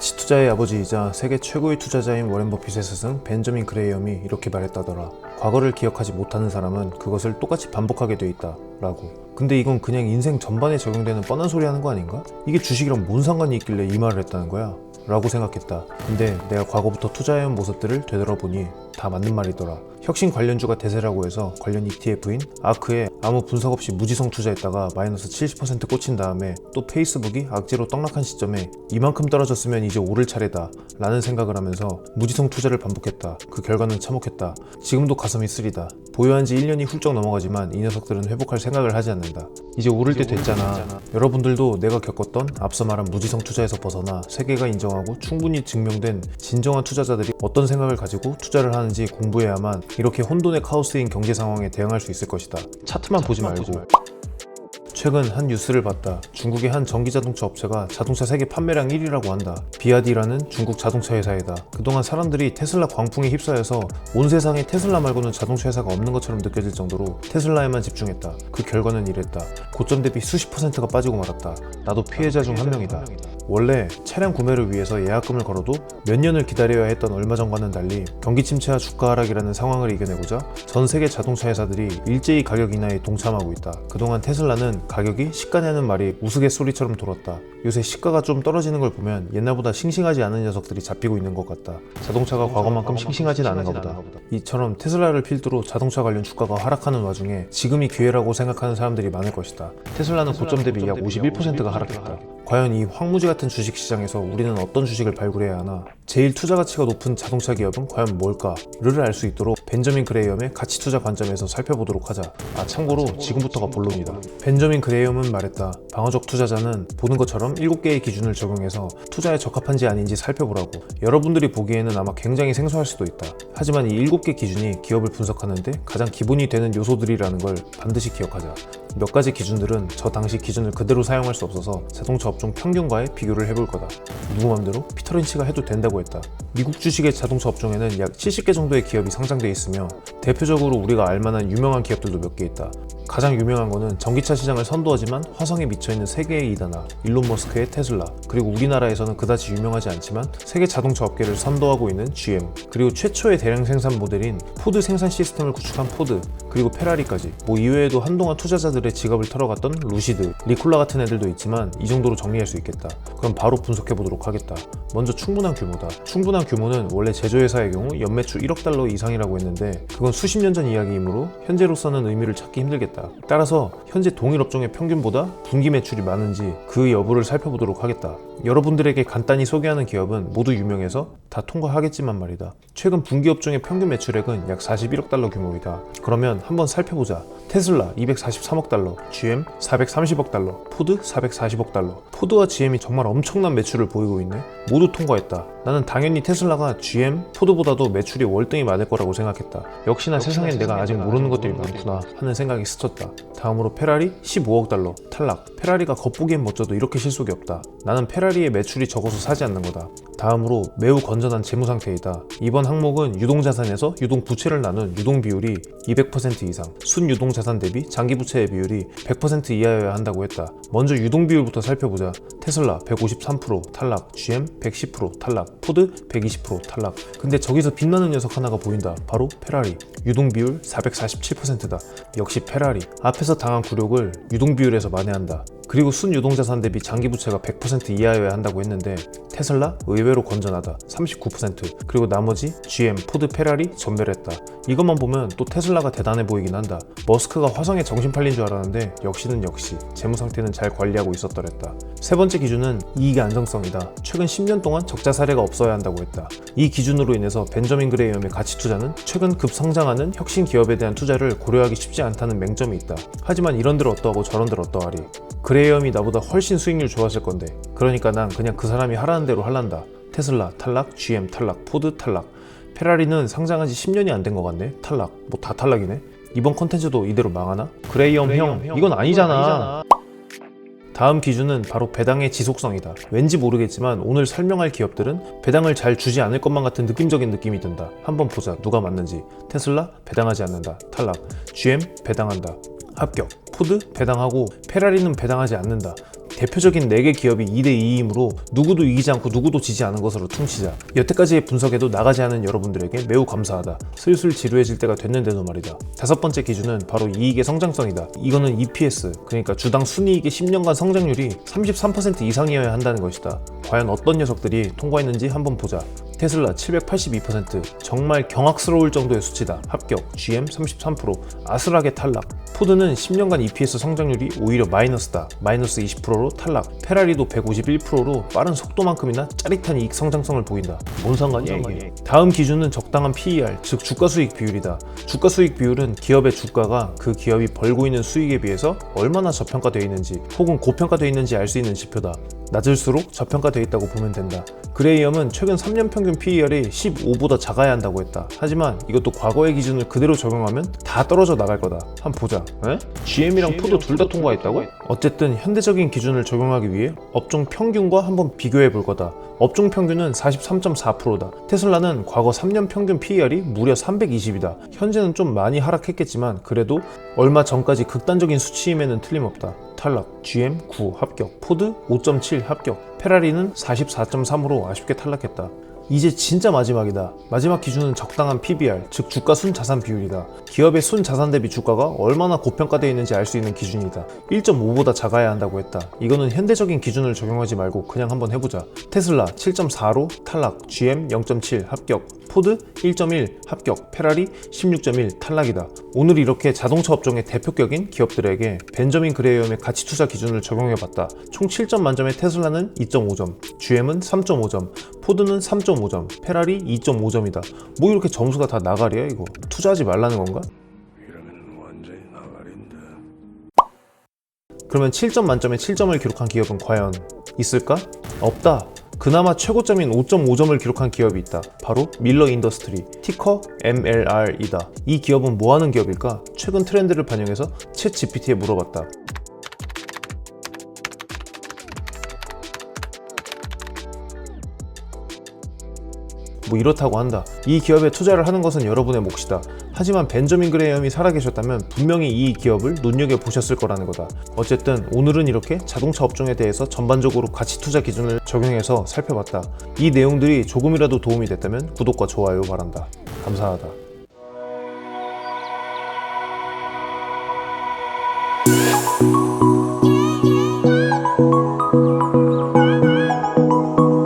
가치 투자의 아버지이자 세계 최고의 투자자인 워렌 버핏의 스승 벤저민 그레이엄이 이렇게 말했다더라. 과거를 기억하지 못하는 사람은 그것을 똑같이 반복하게 돼 있다 라고. 근데 이건 그냥 인생 전반에 적용되는 뻔한 소리 하는 거 아닌가? 이게 주식이랑 뭔 상관이 있길래 이 말을 했다는 거야? 라고 생각했다. 근데 내가 과거부터 투자해온 모습들을 되돌아보니 다 맞는 말이더라. 혁신 관련주가 대세라고 해서 관련 ETF인 아크에 아무 분석 없이 무지성 투자했다가 마이너스 70% 꽂힌 다음에 또 페이스북이 악재로 떡락한 시점에 이만큼 떨어졌으면 이제 오를 차례다 라는 생각을 하면서 무지성 투자를 반복했다. 그 결과는 참혹했다. 지금도 가슴이 쓰리다. 보유한 지 1년이 훌쩍 넘어가지만 이 녀석들은 회복할 생각을 하지 않는다. 이제 오를 때 됐잖아. 여러분들도 내가 겪었던 앞서 말한 무지성 투자에서 벗어나 세계가 인정하고 충분히 증명된 진정한 투자자들이 어떤 생각을 가지고 투자를 하는지 공부해야만 이렇게 혼돈의 카오스인 경제 상황에 대응할 수 있을 것이다. 차트만 보지 말고. 최근 한 뉴스를 봤다. 중국의 한 전기자동차 업체가 자동차 세계 판매량 1위라고 한다. 비아디라는 중국 자동차 회사이다. 그동안 사람들이 테슬라 광풍에 휩싸여서 온 세상에 테슬라 말고는 자동차 회사가 없는 것처럼 느껴질 정도로 테슬라에만 집중했다. 그 결과는 이랬다. 고점 대비 수십 %가 빠지고 말았다. 나도 피해자 중 한 명이다. 원래 차량 구매를 위해서 예약금을 걸어도 몇 년을 기다려야 했던 얼마 전과는 달리 경기 침체와 주가 하락이라는 상황을 이겨내고자 전 세계 자동차 회사들이 일제히 가격 인하에 동참하고 있다. 그동안 테슬라는 가격이 시가냐는 말이 우스갯소리처럼 돌았다. 요새 시가가 좀 떨어지는 걸 보면 옛날보다 싱싱하지 않은 녀석들이 잡히고 있는 것 같다. 자동차가 과거만큼 싱싱하진 않은가 보다. 이처럼 테슬라를 필두로 자동차 관련 주가가 하락하는 와중에 지금이 기회라고 생각하는 사람들이 많을 것이다. 테슬라는 고점 대비 약 51%가 하락했다. 과연 이 황무지 같은 주식시장에서 우리는 어떤 주식을 발굴해야 하나? 제일 투자 가치가 높은 자동차 기업은 과연 뭘까?를 알 수 있도록 벤저민 그레이엄의 가치 투자 관점에서 살펴보도록 하자. 참고로 지금부터가 본론이다. 벤저민 그레이엄은 말했다. 방어적 투자자는 보는 것처럼 7개의 기준을 적용해서 투자에 적합한지 아닌지 살펴보라고. 여러분들이 보기에는 아마 굉장히 생소할 수도 있다. 하지만 이 7개 기준이 기업을 분석하는데 가장 기본이 되는 요소들이라는 걸 반드시 기억하자. 몇 가지 기준들은 저 당시 기준을 그대로 사용할 수 없어서 자동차 업종 평균과의 비교를 해볼 거다. 누구 맘대로 피터 린치가 해도 된다고 했다. 미국 주식의 자동차 업종에는 약 70개 정도의 기업이 상장돼 있으며 대표적으로 우리가 알만한 유명한 기업들도 몇 개 있다. 가장 유명한 거는 전기차 시장을 선도하지만 화성에 미쳐있는 세계의 이단아 일론 머스크의 테슬라, 그리고 우리나라에서는 그다지 유명하지 않지만 세계 자동차 업계를 선도하고 있는 GM, 그리고 최초의 대량 생산 모델인 포드 생산 시스템을 구축한 포드, 그리고 페라리까지. 이외에도 한동안 투자자들의 지갑을 털어갔던 루시드, 리콜라 같은 애들도 있지만 이 정도로 정리할 수 있겠다. 그럼 바로 분석해보도록 하겠다. 먼저 충분한 규모다. 충분한 규모는 원래 제조회사의 경우 연매출 1억 달러 이상이라고 했는데 그건 수십 년 전 이야기이므로 현재로서는 의미를 찾기 힘들겠다. 따라서 현재 동일 업종의 평균보다 분기 매출이 많은지 그 여부를 살펴보도록 하겠다. 여러분들에게 간단히 소개하는 기업은 모두 유명해서 다 통과하겠지만 말이다. 최근 분기 업종의 평균 매출액은 약 41억 달러 규모이다. 그러면 한번 살펴보자. 테슬라 243억 달러, GM 430억 달러, 포드 440억 달러. 포드와 GM이 정말 엄청난 매출을 보이고 있네. 모두 통과했다. 나는 당연히 테슬라가 GM, 포드보다도 매출이 월등히 많을 거라고 생각했다. 역시나 세상엔 내가 아직 모르는 것들이 많구나 하는 생각이 스쳤다. 다음으로 페라리 15억 달러, 탈락. 페라리가 겉보기엔 멋져도 이렇게 실속이 없다. 나는 페라리의 매출이 적어서 사지 않는 거다. 다음으로 매우 건전한 재무 상태이다. 이번 항목은 유동자산에서 유동부채를 나눈 유동비율이 200% 이상, 순유동자산 대비 장기부채의 비율이 100% 이하여야 한다고 했다. 먼저 유동비율부터 살펴보자. 테슬라 153% 탈락, GM 110% 탈락, 포드 120% 탈락. 근데 저기서 빛나는 녀석 하나가 보인다. 바로 페라리. 유동비율 447%다. 역시 페라리. 앞에서 당한 굴욕을 유동비율에서 만회한다. 그리고 순유동자산 대비 장기부채가 100% 이하여야 한다고 했는데 테슬라 의외로 건전하다. 39%. 그리고 나머지 GM, 포드, 페라리 전멸했다. 이것만 보면 또 테슬라가 대단해 보이긴 한다. 머스크가 화성에 정신 팔린 줄 알았는데 역시는 역시 재무 상태는 잘 관리하고 있었더랬다. 세 번째 기준은 이익의 안정성이다. 최근 10년 동안 적자 사례가 없어야 한다고 했다. 이 기준으로 인해서 벤저민 그레이엄의 가치 투자는 최근 급성장하는 혁신 기업에 대한 투자를 고려하기 쉽지 않다는 맹점이 있다. 하지만 이런들 어떠하고 저런들 어떠하리. 그레이엄이 나보다 훨씬 수익률 좋았을 건데 그러니까 난 그냥 그 사람이 하라는 대로 할란다. 테슬라 탈락, GM 탈락, 포드 탈락. 페라리는 상장한 지 10년이 안 된 것 같네. 탈락. 다 탈락이네. 이번 컨텐츠도 이대로 망하나? 그레이엄 형, 이건 아니잖아. 다음 기준은 바로 배당의 지속성이다. 왠지 모르겠지만 오늘 설명할 기업들은 배당을 잘 주지 않을 것만 같은 느낌적인 느낌이 든다. 한번 보자. 누가 맞는지. 테슬라 배당하지 않는다. 탈락. GM 배당한다. 합격. 포드 배당하고 페라리는 배당하지 않는다. 대표적인 4개 기업이 2대2이므로 누구도 이기지 않고 누구도 지지 않은 것으로 퉁치자. 여태까지의 분석에도 나가지 않은 여러분들에게 매우 감사하다. 슬슬 지루해질 때가 됐는데도 말이다. 5번째 기준은 바로 이익의 성장성이다. 이거는 EPS, 그러니까 주당 순이익의 10년간 성장률이 33% 이상이어야 한다는 것이다. 과연 어떤 녀석들이 통과했는지 한번 보자. 테슬라 782%, 정말 경악스러울 정도의 수치다. 합격. GM 33%, 아슬하게 탈락. 포드는 10년간 EPS 성장률이 오히려 마이너스다. 마이너스 20%로 탈락. 페라리도 151%로 빠른 속도만큼이나 짜릿한 이익 성장성을 보인다. 뭔 상관이야 이게. 다음 기준은 적당한 PER, 즉 주가수익 비율이다. 주가수익 비율은 기업의 주가가 그 기업이 벌고 있는 수익에 비해서 얼마나 저평가되어 있는지 혹은 고평가되어 있는지 알 수 있는 지표다. 낮을수록 저평가되어 있다고 보면 된다. 그레이엄은 최근 3년 평균 PER이 15보다 작아야 한다고 했다. 하지만 이것도 과거의 기준을 그대로 적용하면 다 떨어져 나갈 거다. 한번 보자. GM이랑 포드 둘 다 통과했다고? 어쨌든 현대적인 기준을 적용하기 위해 업종 평균과 한번 비교해 볼 거다. 업종 평균은 43.4%다. 테슬라는 과거 3년 평균 PER이 무려 320이다. 현재는 좀 많이 하락했겠지만 그래도 얼마 전까지 극단적인 수치임에는 틀림없다. 탈락. GM 9 합격. 포드 5.7 합격. 페라리는 44.3으로 아쉽게 탈락했다. 이제 진짜 마지막이다. 마지막 기준은 적당한 PBR, 즉 주가 순자산 비율이다. 기업의 순자산 대비 주가가 얼마나 고평가되어 있는지 알 수 있는 기준이다. 1.5보다 작아야 한다고 했다. 이거는 현대적인 기준을 적용하지 말고 그냥 한번 해보자. 테슬라 7.4로 탈락, GM 0.7 합격, 포드 1.1 합격, 페라리 16.1 탈락이다. 오늘 이렇게 자동차 업종의 대표격인 기업들에게 벤저민 그레이엄의 가치 투자 기준을 적용해봤다. 총 7점 만점에 테슬라는 2.5점, GM은 3.5점, 포드는 3.5점, 페라리 2.5점이다. 뭐 이렇게 점수가 다 나가리야 이거. 투자하지 말라는 건가? 이러면 완전히 나가린다. 그러면 7점 만점에 7점을 기록한 기업은 과연 있을까? 없다. 그나마 최고점인 5.5점을 기록한 기업이 있다. 바로 밀러 인더스트리, 티커 MLR이다. 이 기업은 뭐하는 기업일까? 최근 트렌드를 반영해서 챗 GPT에 물어봤다. 뭐 이렇다고 한다. 이 기업에 투자를 하는 것은 여러분의 몫이다. 하지만 벤저민 그레이엄이 살아계셨다면 분명히 이 기업을 눈여겨보셨을 거라는 거다. 어쨌든 오늘은 이렇게 자동차 업종에 대해서 전반적으로 가치 투자 기준을 적용해서 살펴봤다. 이 내용들이 조금이라도 도움이 됐다면 구독과 좋아요 바란다. 감사하다.